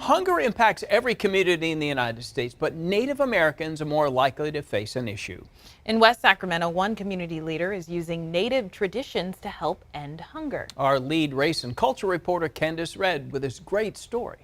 Hunger impacts every community in the United States, but Native Americans are more likely to face an issue. In West Sacramento, one community leader is using Native traditions to help end hunger. Our lead race and culture reporter, Candace Red, with this great story.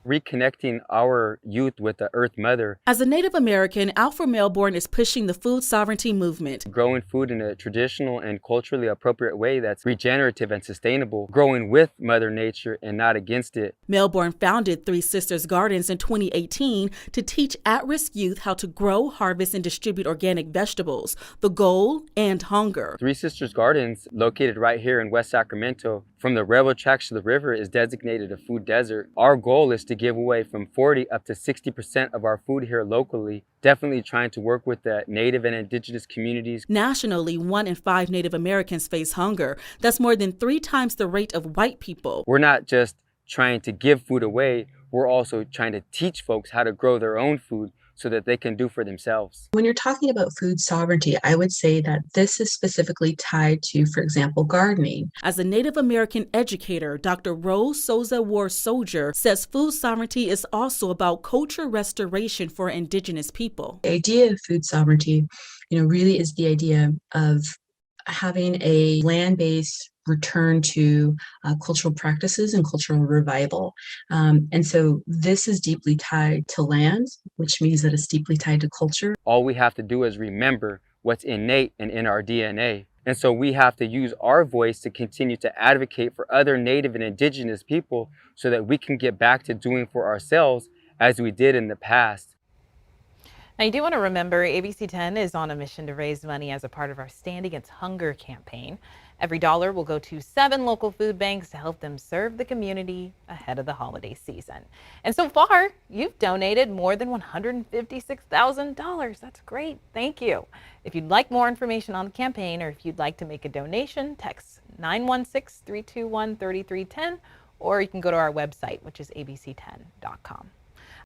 Reconnecting our youth with the Earth Mother. As a Native American, Alfred Melbourne is pushing the food sovereignty movement. Growing food in a traditional and culturally appropriate way that's regenerative and sustainable. Growing with Mother Nature and not against it. Melbourne founded Three Sisters Gardens in 2018 to teach at-risk youth how to grow, harvest, and distribute organic vegetables. The goal? End hunger. Three Sisters Gardens, located right here in West Sacramento, from the railroad tracks to the river, is designated a food desert. Our goal is to give away from 40 up to 60% of our food here locally. Definitely trying to work with the Native and Indigenous communities. Nationally, 1 in 5 Native Americans face hunger. That's more than 3 times the rate of white people. We're not just trying to give food away, we're also trying to teach folks how to grow their own food so that they can do for themselves. When you're talking about food sovereignty, I would say that this is specifically tied to, for example, gardening. As a Native American educator, Dr. Rose Souza War Soldier says food sovereignty is also about culture restoration for Indigenous people. The idea of food sovereignty, really is the idea of having a land-based return to cultural practices and cultural revival. And so this is deeply tied to land, which means that it's deeply tied to culture. All we have to do is remember what's innate and in our DNA. And so we have to use our voice to continue to advocate for other Native and Indigenous people so that we can get back to doing for ourselves as we did in the past. Now, you do want to remember ABC 10 is on a mission to raise money as a part of our Stand Against Hunger campaign. Every dollar will go to 7 local food banks to help them serve the community ahead of the holiday season. And so far, you've donated more than $156,000. That's great. Thank you. If you'd like more information on the campaign or if you'd like to make a donation, text 916-321-3310, or you can go to our website, which is abc10.com.